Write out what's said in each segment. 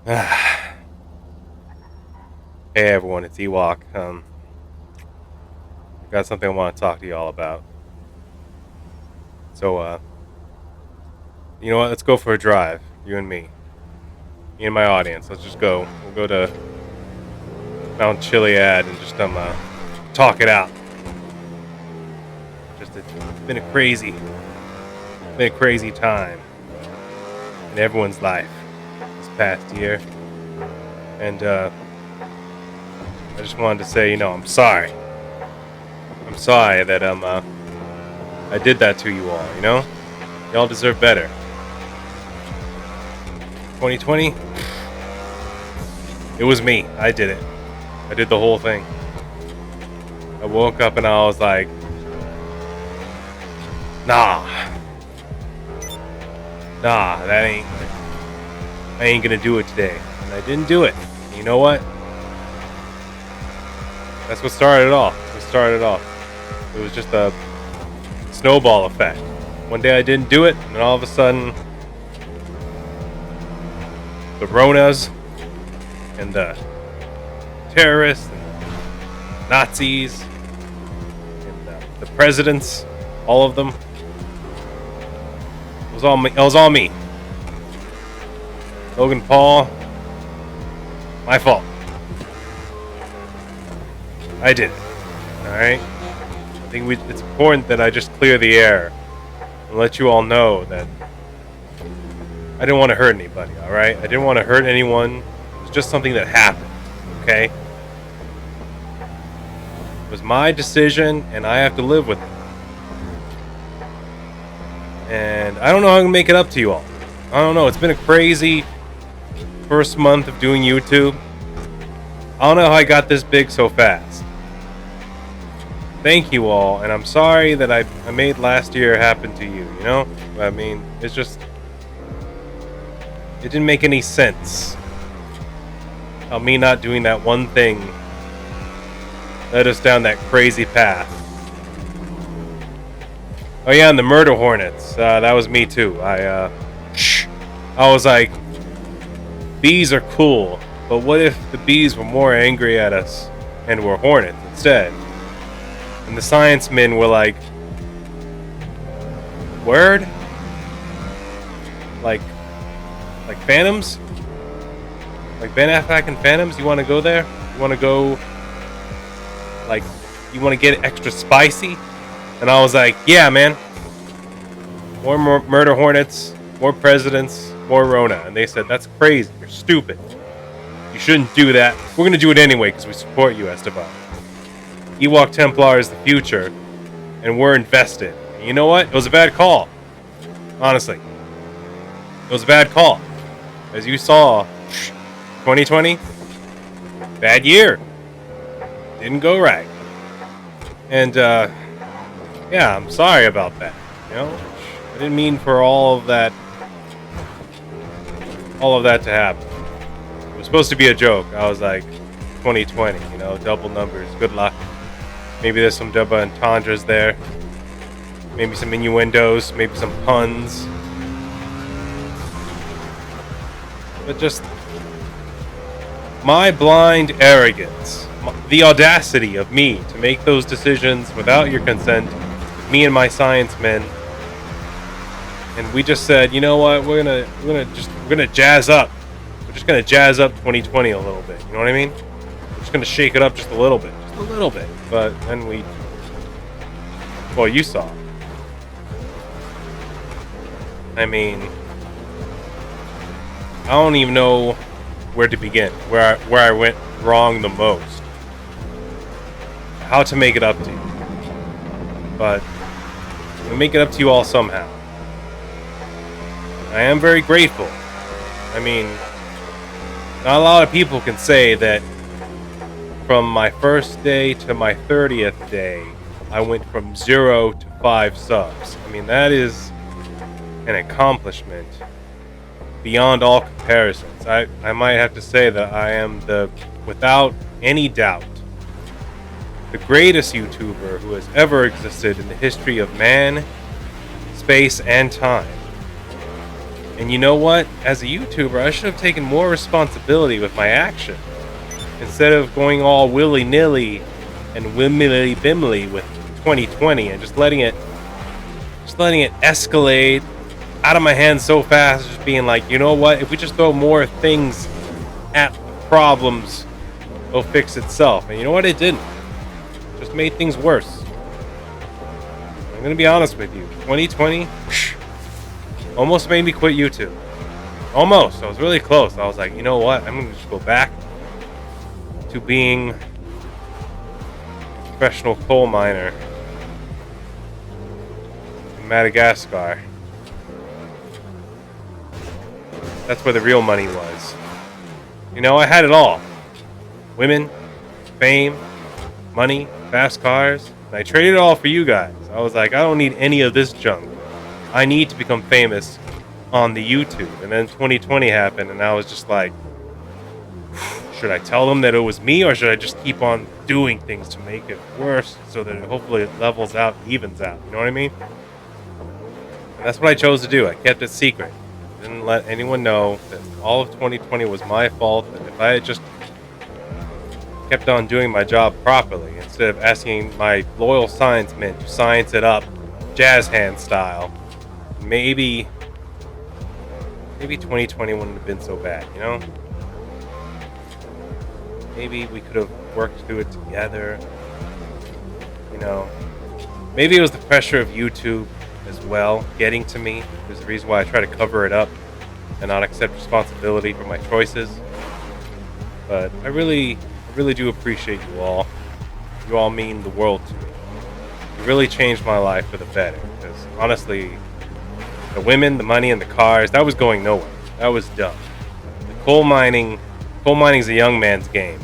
Hey everyone, it's Ewok. I got something I want to talk to you all about. So, you know what? Let's go for a drive. You and me and my audience. Let's just go. We'll go to Mount Chiliad and just talk it out. It's been a crazy time in everyone's life this past year, and I just wanted to say, I'm sorry. I'm sorry that I did that to you all. Y'all deserve better. 2020, it was me. I did it. I did the whole thing. I woke up and I was like, nah, I ain't gonna do it today. And I didn't do it. You know what? That's what started it off. It was just a snowball effect. One day I didn't do it, and then all of a sudden, the Ronas and the terrorists and Nazis and the presidents, all of them, it was all me. Logan Paul, my fault. I did it. All right. I think it's important that I just clear the air and let you all know that I didn't want to hurt anybody. All right. I didn't want to hurt anyone. It was just something that happened. Okay. It was my decision, and I have to live with it. And I don't know how I can make it up to you all. I don't know. It's been a crazy first month of doing YouTube. I don't know how I got this big so fast. Thank you all, and I'm sorry that I made last year happen to you, I mean, it didn't make any sense how me not doing that one thing led us down that crazy path. Oh yeah, and the murder hornets, that was me too. I was like, bees are cool, but what if the bees were more angry at us and were hornets instead? And the science men were like, word? Like Phantoms? Like Ben Affleck and Phantoms? You want to go there? You want to go, you want to get extra spicy? And I was like, yeah, man. More murder hornets, more presidents, more Rona. And they said, that's crazy. You're stupid. You shouldn't do that. We're going to do it anyway because we support you, Esteban. Ewok Templar is the future, and we're invested. And you know what? It was a bad call. Honestly. It was a bad call. As you saw, 2020, bad year. Didn't go right. And, yeah, I'm sorry about that. I didn't mean for all of that to happen. It was supposed to be a joke. I was like, 2020, double numbers, good luck. Maybe there's some double entendres there. Maybe some innuendos, maybe some puns. But just my blind arrogance, the audacity of me to make those decisions without your consent, me and my science men. And we just said, you know what, we're gonna jazz up. We're just gonna jazz up 2020 a little bit. You know what I mean? We're just gonna shake it up just a little bit. But then you saw. I mean, I don't even know where to begin, where I went wrong the most, how to make it up to you. But we'll make it up to you all somehow. I am very grateful. I mean, not a lot of people can say that from my first day to my 30th day, I went from 0 to 5 subs. I mean, that is an accomplishment beyond all comparisons. I might have to say that I am without any doubt, the greatest YouTuber who has ever existed in the history of man, space, and time. And you know what? As a YouTuber, I should have taken more responsibility with my actions instead of going all willy-nilly and wimmily-bimly with 2020 and just letting it escalate out of my hands so fast, just being like, you know what? If we just throw more things at the problems, it'll fix itself. And you know what? It didn't. It just made things worse. I'm gonna be honest with you. 2020 almost made me quit YouTube. Almost. I was really close. I was like, you know what? I'm gonna just go back to being a professional coal miner in Madagascar. That's where the real money was. You know, I had it all. Women, fame, money, fast cars. And I traded it all for you guys. I was like, I don't need any of this junk. I need to become famous on the YouTube. And then 2020 happened, and I was just like, should I tell them that it was me, or should I just keep on doing things to make it worse so that hopefully it levels out, evens out? You know what I mean? And that's what I chose to do. I kept it secret. Didn't let anyone know that all of 2020 was my fault, and if I had just kept on doing my job properly instead of asking my loyal science men to science it up jazz hand style, maybe 2020 wouldn't have been so bad, you know? Maybe we could have worked through it together, you know? Maybe it was the pressure of YouTube as well getting to me. There's the reason why I try to cover it up and not accept responsibility for my choices. But I really do appreciate you all. You all mean the world to me. You really changed my life for the better. Because honestly, the women, the money, and the cars, that was going nowhere. That was dumb. The coal mining's a young man's game.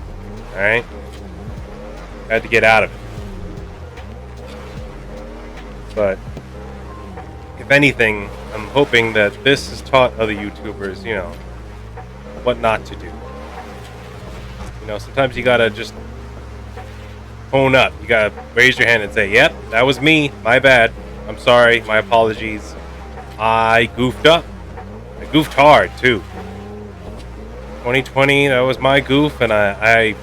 Alright? I had to get out of it. But if anything, I'm hoping that this has taught other YouTubers, you know, what not to do. You know, sometimes you gotta just own up. You gotta raise your hand and say, yep, that was me. My bad. I'm sorry. My apologies. I goofed up. I goofed hard, too. 2020, that was my goof, and I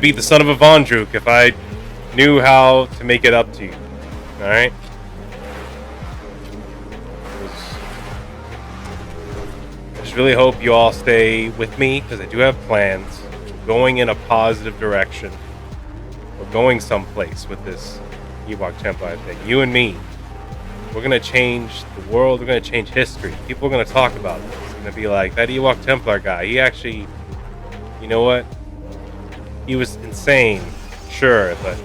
be the son of a Von Druk if I knew how to make it up to you. Alright? I just really hope you all stay with me, because I do have plans. Going in a positive direction. We're going someplace with this Ewok Templar thing. You and me. We're going to change the world. We're going to change history. People are going to talk about this. It's going to be like, that Ewok Templar guy, he actually, you know what? He was insane, sure, but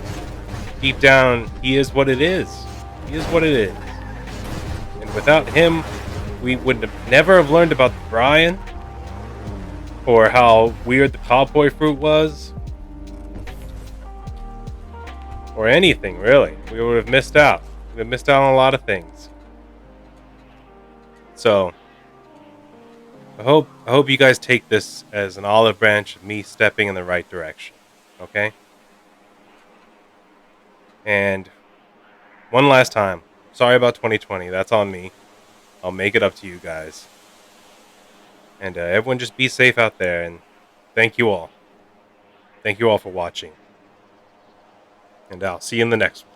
deep down, he is what it is. He is what it is. And without him, we would never have learned about the Brian, or how weird the Palpoy fruit was, or anything, really. We would have missed out. We would have missed out on a lot of things. So, I hope you guys take this as an olive branch of me stepping in the right direction. Okay? And one last time, sorry about 2020. That's on me. I'll make it up to you guys. And everyone just be safe out there. And thank you all. Thank you all for watching. And I'll see you in the next one.